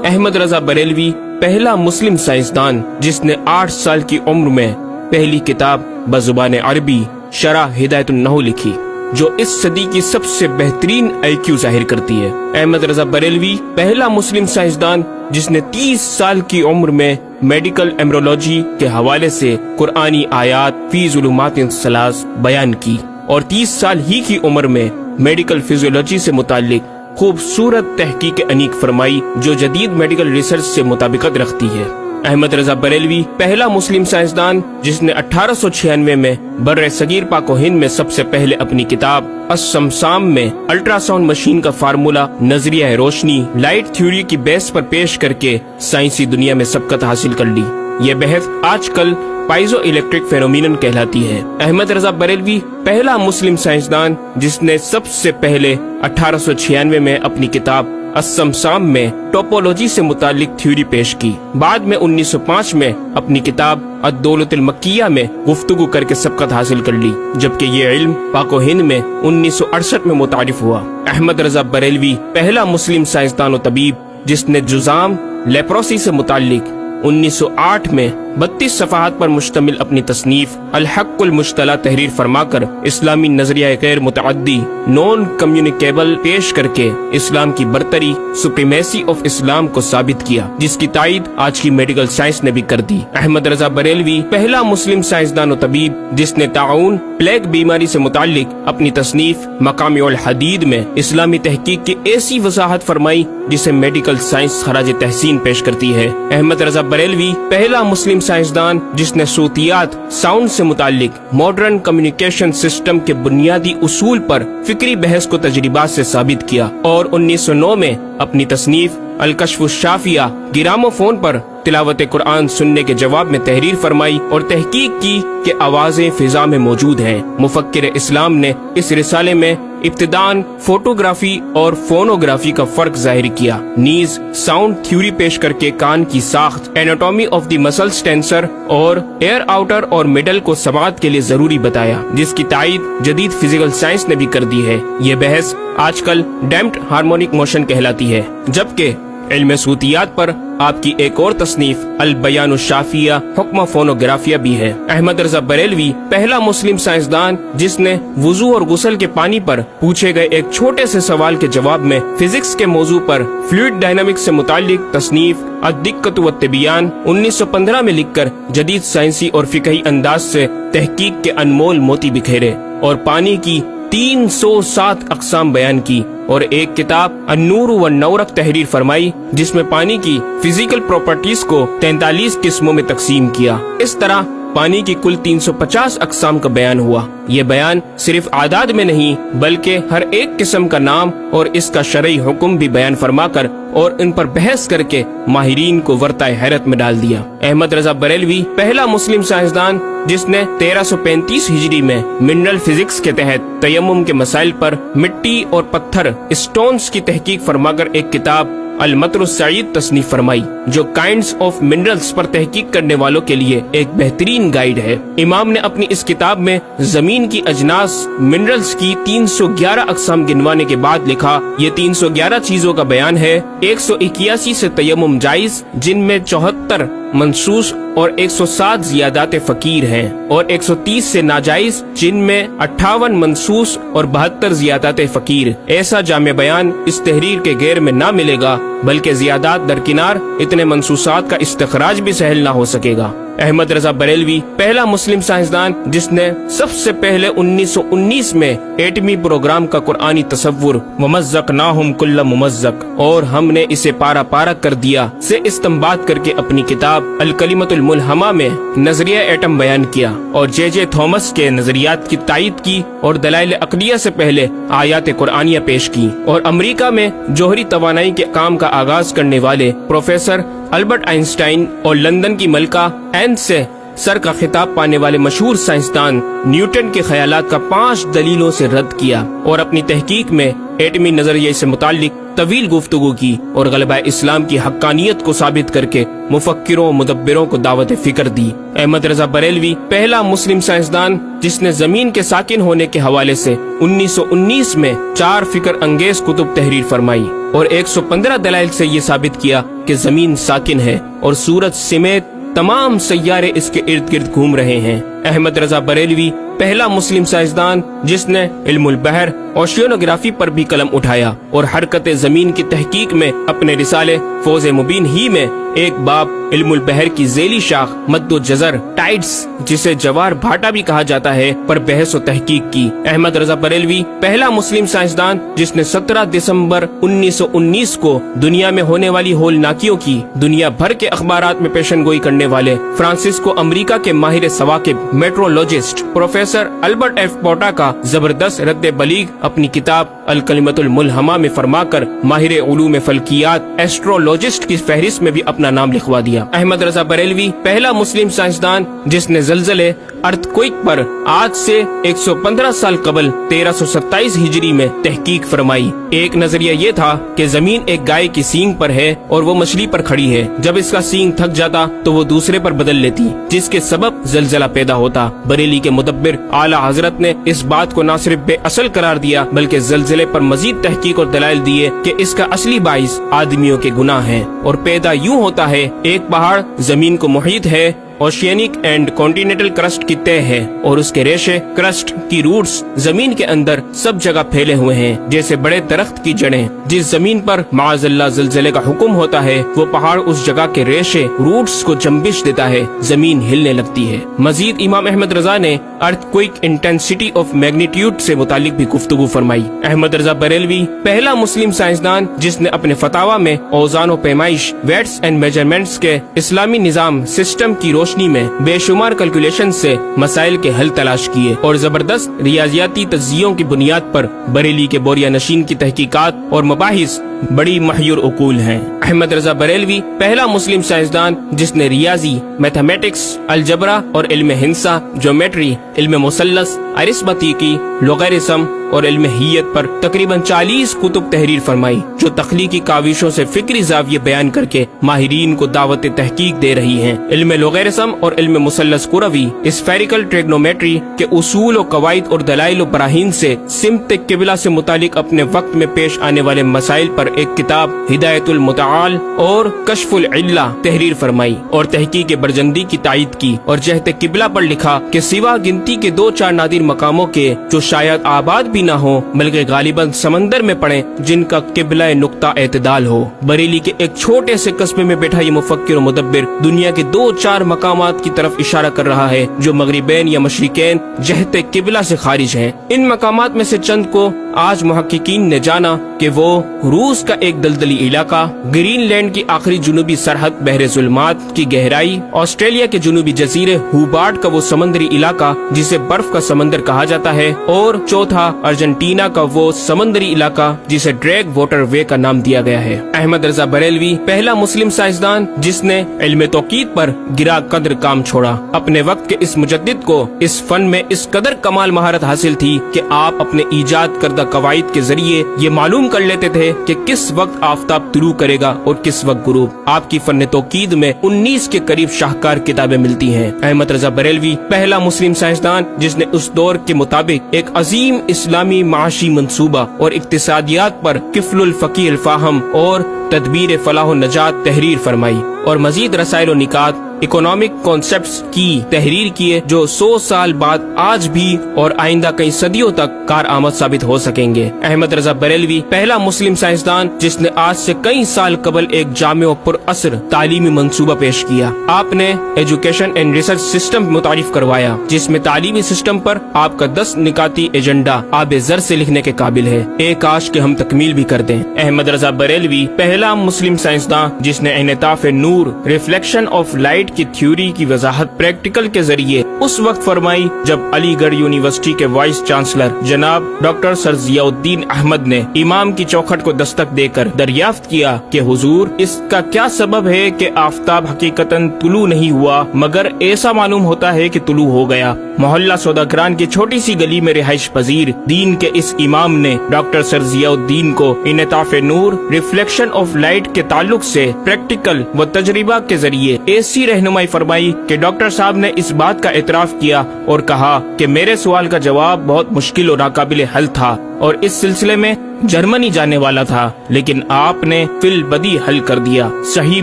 احمد رضا بریلوی پہلا مسلم سائنسدان جس نے 8 سال کی عمر میں پہلی کتاب بزبان عربی شرح ہدایت النحو لکھی، جو اس صدی کی سب سے بہترین IQ ظاہر کرتی ہے۔ احمد رضا بریلوی پہلا مسلم سائنسدان جس نے 30 سال کی عمر میں میڈیکل ایمبرولوجی کے حوالے سے قرآنی آیات فی ظلمات ثلاث بیان کی، اور 30 سال ہی کی عمر میں میڈیکل فزیولوجی سے متعلق خوبصورت تحقیق انیق فرمائی، جو جدید میڈیکل ریسرچ سے مطابقت رکھتی ہے۔ احمد رضا بریلوی پہلا مسلم سائنسدان جس نے 1896 میں بر صغیر پاک و ہند میں سب سے پہلے اپنی کتاب السمسام میں الٹرا ساؤنڈ مشین کا فارمولا نظریہ روشنی لائٹ تھیوری کی بیس پر پیش کر کے سائنسی دنیا میں سبقت حاصل کر لی۔ یہ بحث آج کل پائزو الیکٹرک فینومینن کہلاتی ہے۔ احمد رضا بریلوی پہلا مسلم سائنسدان جس نے سب سے پہلے 1896 میں اپنی کتاب السمسام میں ٹوپولوجی سے متعلق تھیوری پیش کی۔ بعد میں 1905 میں اپنی کتاب الدولۃ المکیہ میں گفتگو کر کے سبقت حاصل کر لی، جبکہ یہ علم پاک و ہند میں 1968 میں متعارف ہوا۔ احمد رضا بریلوی پہلا مسلم سائنسدان و طبیب جس نے جذام لیپروسی سے متعلق 1908 میں 32 صفحات پر مشتمل اپنی تصنیف الحق المجتلی تحریر فرما کر اسلامی نظریہ غیر متعدی نون کمیونیکیبل پیش کر کے اسلام کی برتری سپریمیسی آف اسلام کو ثابت کیا، جس کی تائید آج کی میڈیکل سائنس نے بھی کر دی۔ احمد رضا بریلوی پہلا مسلم سائنسدان و طبیب جس نے طاعون پلیگ بیماری سے متعلق اپنی تصنیف مقامع الحدید میں اسلامی تحقیق کی ایسی وضاحت فرمائی جسے میڈیکل سائنس خراج تحسین پیش کرتی ہے۔ احمد رضا بریلوی پہلا مسلم سائنسدان جس نے صوتیات ساؤنڈ سے متعلق ماڈرن کمیونیکیشن سسٹم کے بنیادی اصول پر فکری بحث کو تجربات سے ثابت کیا، اور 1909 میں اپنی تصنیف الکشف الشافیہ گرامو فون پر تلاوت قرآن سننے کے جواب میں تحریر فرمائی اور تحقیق کی کہ آوازیں فضا میں موجود ہیں۔ مفکر اسلام نے اس رسالے میں ابتداً فوٹوگرافی اور فونوگرافی کا فرق ظاہر کیا، نیز ساؤنڈ تھیوری پیش کر کے کان کی ساخت anatomy of the muscles tensor اور ایئر آؤٹر اور مڈل کو سماعت کے لیے ضروری بتایا، جس کی تائید جدید فزیکل سائنس نے بھی کر دی ہے۔ یہ بحث آج کل ڈیمپڈ ہارمونک موشن کہلاتی ہے، جبکہ علم صوتیات پر آپ کی ایک اور تصنیف البیان الشافیہ حکم فونوگرافیہ بھی ہے۔ احمد رضا بریلوی پہلا مسلم سائنسدان جس نے وضو اور غسل کے پانی پر پوچھے گئے ایک چھوٹے سے سوال کے جواب میں فزکس کے موضوع پر فلوئڈ ڈائنامکس سے متعلق تصنیف الدقۃ والتبیان 1915 میں لکھ کر جدید سائنسی اور فقہی انداز سے تحقیق کے انمول موتی بکھیرے اور پانی کی 307 اقسام بیان کی، اور ایک کتاب النور والنورق تحریر فرمائی جس میں پانی کی فزیکل پراپرٹیز کو 43 قسموں میں تقسیم کیا۔ اس طرح پانی کی کل 350 اقسام کا بیان ہوا۔ یہ بیان صرف اعداد میں نہیں بلکہ ہر ایک قسم کا نام اور اس کا شرعی حکم بھی بیان فرما کر اور ان پر بحث کر کے ماہرین کو ورطہ حیرت میں ڈال دیا۔ احمد رضا بریلوی پہلا مسلم سائنسدان جس نے 1335 ہجری میں منرل فزکس کے تحت تیمم کے مسائل پر مٹی اور پتھر اسٹونز کی تحقیق فرما کر ایک کتاب المطر السعید تصنیف فرمائی، جو کائنڈز آف منرلز پر تحقیق کرنے والوں کے لیے ایک بہترین گائیڈ ہے۔ امام نے اپنی اس کتاب میں زمین کی اجناس منرلز کی 311 اقسام گنوانے کے بعد لکھا، یہ 311 چیزوں کا بیان ہے۔ 181 سے تیمم جائز جن میں 74 منصوص اور 107 زیادات فقیر ہیں، اور 130 سے ناجائز جن میں 58 منصوص اور 72 زیادات فقیر۔ ایسا جامع بیان اس تحریر کے غیر میں نہ ملے گا، بلکہ زیادات درکنار اتنے منصوصات کا استخراج بھی سہل نہ ہو سکے گا۔ احمد رضا بریلوی پہلا مسلم سائنسدان جس نے سب سے پہلے 1919 میں ایٹمی پروگرام کا قرآنی تصور ومزقناہم کل ممزق اور ہم نے اسے پارا پارا کر دیا سے استنباط کر کے اپنی کتاب الکلمۃ الملہمہ میں نظریہ ایٹم بیان کیا، اور جے جے تھامس کے نظریات کی تائید کی اور دلائل عقلیہ سے پہلے آیات قرآنیہ پیش کی، اور امریکہ میں جوہری توانائی کے کام کا آغاز کرنے والے پروفیسر البرٹ آئنسٹائن اور لندن کی ملکہ این سے سر کا خطاب پانے والے مشہور سائنسدان نیوٹن کے خیالات کا 5 دلیلوں سے رد کیا، اور اپنی تحقیق میں ایٹمی نظریے سے متعلق طویل گفتگو کی اور غلبہ اسلام کی حقانیت کو ثابت کر کے مفکروں مدبروں کو دعوت فکر دی۔ احمد رضا بریلوی پہلا مسلم سائنسدان جس نے زمین کے ساکن ہونے کے حوالے سے 1919 میں 4 فکر انگیز کتب تحریر فرمائی اور 115 دلائل سے یہ ثابت کیا کہ زمین ساکن ہے اور سورج سمیت تمام سیارے اس کے ارد گرد گھوم رہے ہیں۔ احمد رضا بریلوی پہلا مسلم سائنسدان جس نے علم البحر اوشینوگرافی پر بھی قلم اٹھایا اور حرکت زمین کی تحقیق میں اپنے رسالے فوز مبین ہی میں ایک باب علم البحر کی ذیلی شاخ مد و جزر ٹائڈس جسے جوار بھاٹا بھی کہا جاتا ہے پر بحث و تحقیق کی۔ احمد رضا بریلوی پہلا مسلم سائنسدان جس نے 17 دسمبر 1919 کو دنیا میں ہونے والی ہولناکیوں کی دنیا بھر کے اخبارات میں پیشن گوئی کرنے والے فرانسسکو امریکہ کے ماہر ثواقب میٹرولوجسٹ پروفیسر البرٹ ایف پوٹا کا زبردست رد بلیغ اپنی کتاب الکلمۃ الملہمہ میں فرما کر ماہر علوم فلکیات ایسٹرولوجسٹ کی فہرست میں بھی اپنا نام لکھوا دیا۔ احمد رضا بریلوی پہلا مسلم سائنسدان جس نے زلزلے ارتھ کوئک پر آج سے 115 سال قبل 1327 ہجری میں تحقیق فرمائی۔ ایک نظریہ یہ تھا کہ زمین ایک گائے کی سینگ پر ہے اور وہ مچھلی پر کھڑی ہے، جب اس کا سینگ تھک جاتا تو وہ دوسرے پر بدل لیتی جس کے سبب زلزلہ پیدا ہوتا۔ بریلی کے مدبر اعلی حضرت نے اس بات کو نہ صرف بے اصل قرار دیا بلکہ زلزلے پر مزید تحقیق اور دلائل دیے کہ اس کا اصلی باعث آدمیوں کے گناہ ہیں اور پیدا یوں ہوتا ہے۔ ایک پہاڑ زمین کو محیط ہے، اوشینک اینڈ کانٹیننٹل کرسٹ کی تہ ہے اور اس کے ریشے کرسٹ کی روٹس زمین کے اندر سب جگہ پھیلے ہوئے ہیں جیسے بڑے درخت کی جڑیں۔ جس زمین پر معاذ اللہ زلزلے کا حکم ہوتا ہے وہ پہاڑ اس جگہ کے ریشے روٹس کو جنبش دیتا ہے، زمین ہلنے لگتی ہے۔ مزید امام احمد رضا نے ارتھ کوئک انٹینسٹی آف میگنیٹیوڈ سے متعلق بھی گفتگو فرمائی۔ احمد رضا بریلوی پہلا مسلم سائنسدان جس نے اپنے فتاوی میں اوزان و پیمائش ویٹس اینڈ میجرمنٹس کے اسلامی نظام سسٹم کی روشنی میں بے شمار کیلکولیشن سے مسائل کے حل تلاش کیے اور زبردست ریاضیاتی تجزیوں کی بنیاد پر بریلی کے بوریا نشین کی تحقیقات اور مباحث بڑی محیر عقول ہیں۔ احمد رضا بریلوی پہلا مسلم سائنسدان جس نے ریاضی، میتھمیٹکس، الجبرا اور علم ہندسہ، جیومیٹری، علم مثلث، ارثمیٹکی، لوگرثم اور علم حیت پر تقریباً 40 کتب تحریر فرمائی جو تخلیقی کاوشوں سے فکری زاویے بیان کر کے ماہرین کو دعوت تحقیق دے رہی ہیں۔ علم لوگرثم اور علم مثلث کروی، اسفیریکل ٹریگنومیٹری کے اصول و قواعد اور دلائل و براہین سے سمت قبلہ سے متعلق اپنے وقت میں پیش آنے والے مسائل پر ایک کتاب ہدایت المتعال اور کشف العلہ تحریر فرمائی اور تحقیق برجندی کی تائید کی اور جہت قبلہ پر لکھا کہ سوا گنتی کے 2-4 نادر مقاموں کے جو شاید آباد بھی نہ ہو بلکہ غالباً سمندر میں پڑے جن کا قبلہ نقطہ اعتدال ہو۔ بریلی کے ایک چھوٹے سے قصبے میں بیٹھا یہ مفکر و مدبر دنیا کے 2-4 مقامات کی طرف اشارہ کر رہا ہے جو مغربین یا مشرقین جہت قبلہ سے خارج ہیں۔ ان مقامات میں سے چند کو آج محققین نے جانا کہ وہ روس کا ایک دلدلی علاقہ، گرین لینڈ کی آخری جنوبی سرحد بحر ظلمات کی گہرائی، آسٹریلیا کے جنوبی جزیرے ہوبارٹ کا وہ سمندری علاقہ جسے برف کا سمندر کہا جاتا ہے، اور چوتھا ارجنٹینا کا وہ سمندری علاقہ جسے ڈریگ واٹر وے کا نام دیا گیا ہے۔ احمد رضا بریلوی پہلا مسلم سائنسدان جس نے علم توقید پر گرا قدر کام چھوڑا۔ اپنے وقت کے اس مجدد کو اس فن میں اس قدر کمال مہارت حاصل تھی کہ آپ اپنے ایجاد کردہ قواعد کے ذریعے یہ معلوم کر لیتے تھے کہ کس وقت آفتاب طلوع کرے گا اور کس وقت غروب۔ آپ کی فن توقید میں 19 کے قریب شاہکار کتابیں ملتی ہیں۔ احمد رضا بریلوی پہلا مسلم سائنسدان جس نے اس دور کے مطابق ایک عظیم اسلامی معاشی منصوبہ اور اقتصادیات پر کفل الفقی الفاہم اور تدبیر فلاح و نجات تحریر فرمائی اور مزید رسائل و نکات اکنامک کانسیپٹس کی تحریر کیے جو 100 سال بعد آج بھی اور آئندہ کئی صدیوں تک کارآمد ثابت ہو سکیں گے۔ احمد رضا بریلوی پہلا مسلم سائنسدان جس نے آج سے کئی سال قبل ایک جامع و پر اثر تعلیمی منصوبہ پیش کیا۔ آپ نے ایجوکیشن اینڈ ریسرچ سسٹم متعارف کروایا جس میں تعلیمی سسٹم پر آپ کا 10 نکاتی ایجنڈا آب زر سے لکھنے کے قابل ہے، ایک کاش کہ ہم تکمیل بھی کر دیں۔ احمد رضا بریلوی پہلا مسلم سائنسدان جس نے انعطاف نور، ریفلیکشن آف لائٹ لائٹ کی تھیوری کی وضاحت پریکٹیکل کے ذریعے اس وقت فرمائی جب علی گڑھ یونیورسٹی کے وائس چانسلر جناب ڈاکٹر سر ضیاء الدین احمد نے امام کی چوکھٹ کو دستک دے کر دریافت کیا کہ حضور اس کا کیا سبب ہے کہ آفتاب حقیقتاً طلوع نہیں ہوا مگر ایسا معلوم ہوتا ہے کہ طلوع ہو گیا۔ محلہ سوداگران کی چھوٹی سی گلی میں رہائش پذیر دین کے اس امام نے ڈاکٹر سر ضیاء الدین کو انعطاف نور ریفلیکشن آف لائٹ کے تعلق سے پریکٹیکل و تجربہ کے ذریعے ایسی رہنمائی فرمائی کہ ڈاکٹر صاحب نے اس بات کا اعتراف کیا اور کہا کہ میرے سوال کا جواب بہت مشکل اور ناقابل حل تھا اور اس سلسلے میں جرمنی جانے والا تھا، لیکن آپ نے فی البدی حل کر دیا۔ صحیح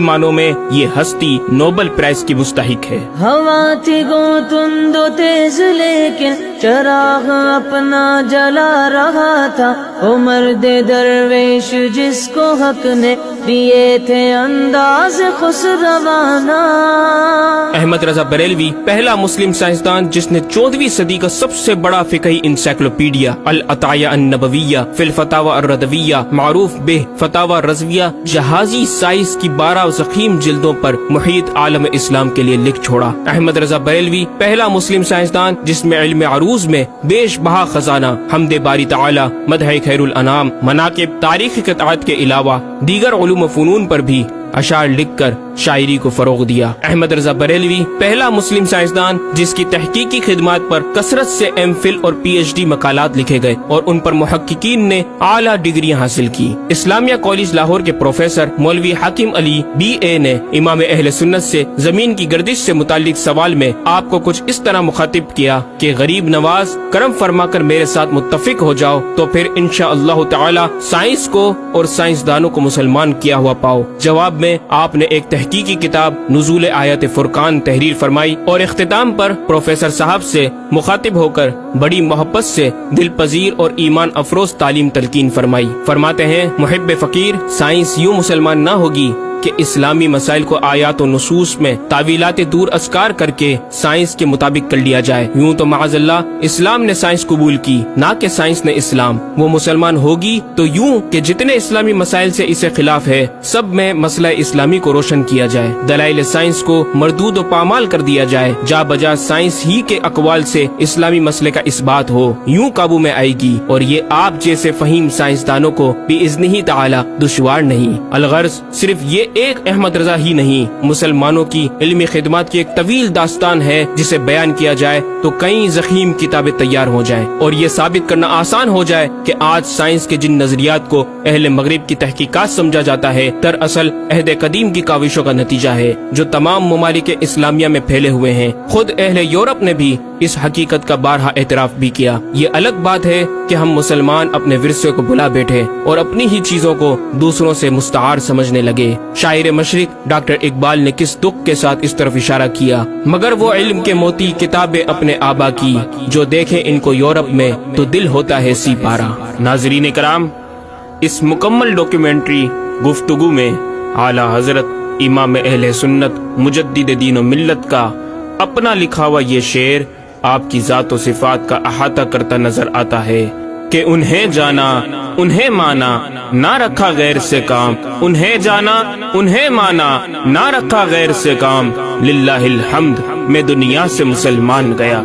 معنوں میں یہ ہستی نوبل پرائز کی مستحق ہے۔ ہوا تھی گو تند و تیز لیکن چراغ اپنا جلا رہا تھا، عمر دے درویش جس کو حق نے دیے تھے انداز خسروانہ۔ احمد رضا بریلوی پہلا مسلم سائنسدان جس نے 14ویں صدی کا سب سے بڑا فقہی انسائکلوپیڈیا العطایہ النبویہ فی الفتاوی الردویہ معروف بہ فتاوی رضویہ جہازی سائنس کی 12 ضخیم جلدوں پر محیط عالم اسلام کے لیے لکھ چھوڑا۔ احمد رضا بریلوی پہلا مسلم سائنسدان جس میں علم عروض میں بیش بہا خزانہ حمد باری تعالی، مدح خیر الانام، مناقب، تاریخ قطعات کے علاوہ دیگر علوم و فنون پر بھی اشعار لکھ کر شاعری کو فروغ دیا۔ احمد رضا بریلوی پہلا مسلم سائنسدان جس کی تحقیقی خدمات پر کثرت سے ایم فل اور پی ایچ ڈی مقالات لکھے گئے اور ان پر محققین نے اعلیٰ ڈگریاں حاصل کی۔ اسلامیہ کالج لاہور کے پروفیسر مولوی حاکم علی بی اے نے امام اہل سنت سے زمین کی گردش سے متعلق سوال میں آپ کو کچھ اس طرح مخاطب کیا کہ غریب نواز کرم فرما کر میرے ساتھ متفق ہو جاؤ تو پھر انشاءاللہ تعالی سائنس کو اور سائنسدانوں کو مسلمان کیا ہوا پاؤ۔ جواب میں آپ نے ایک تحقیقی کتاب نزول آیات فرقان تحریر فرمائی اور اختتام پر پروفیسر صاحب سے مخاطب ہو کر بڑی محبت سے دل پذیر اور ایمان افروز تعلیم تلقین فرمائی۔ فرماتے ہیں محب فقیر سائنس یوں مسلمان نہ ہوگی کہ اسلامی مسائل کو آیات و نصوص میں تعویلات دور ازکار کر کے سائنس کے مطابق کر لیا جائے۔ یوں تو معاذ اللہ اسلام نے سائنس قبول کی نہ کہ سائنس نے اسلام۔ وہ مسلمان ہوگی تو یوں کہ جتنے اسلامی مسائل سے اسے خلاف ہے سب میں مسئلہ اسلامی کو روشن کیا جائے، دلائل سائنس کو مردود و پامال کر دیا جائے، جا بجا سائنس ہی کے اقوال سے اسلامی مسئلے کا اثبات ہو، یوں قابو میں آئے گی اور یہ آپ جیسے فہیم سائنسدانوں کو بإذنہ تعالی دشوار نہیں۔ الغرض صرف یہ ایک احمد رضا ہی نہیں، مسلمانوں کی علمی خدمات کی ایک طویل داستان ہے جسے بیان کیا جائے تو کئی ضخیم کتابیں تیار ہو جائیں اور یہ ثابت کرنا آسان ہو جائے کہ آج سائنس کے جن نظریات کو اہل مغرب کی تحقیقات سمجھا جاتا ہے دراصل عہد قدیم کی کاوشوں کا نتیجہ ہے جو تمام ممالک اسلامیہ میں پھیلے ہوئے ہیں۔ خود اہل یورپ نے بھی اس حقیقت کا بارہا اعتراف بھی کیا۔ یہ الگ بات ہے کہ ہم مسلمان اپنے ورثے کو بھلا بیٹھے اور اپنی ہی چیزوں کو دوسروں سے مستعار سمجھنے لگے۔ شاعر مشرق ڈاکٹر اقبال نے کس دکھ کے ساتھ اس طرف اشارہ کیا، مگر وہ علم کے موتی کتابیں اپنے آبا کی، جو دیکھے ان کو یورپ میں تو دل ہوتا ہے سی پارا۔ ناظرین کرام، اس مکمل ڈاکیومنٹری گفتگو میں اعلیٰ حضرت امام اہل سنت مجدد دین و ملت کا اپنا لکھا ہوا یہ شعر آپ کی ذات و صفات کا احاطہ کرتا نظر آتا ہے کہ انہیں جانا انہیں مانا نہ رکھا غیر سے کام، انہیں جانا انہیں مانا نہ رکھا غیر سے کام، للہ الحمد میں دنیا سے مسلمان گیا۔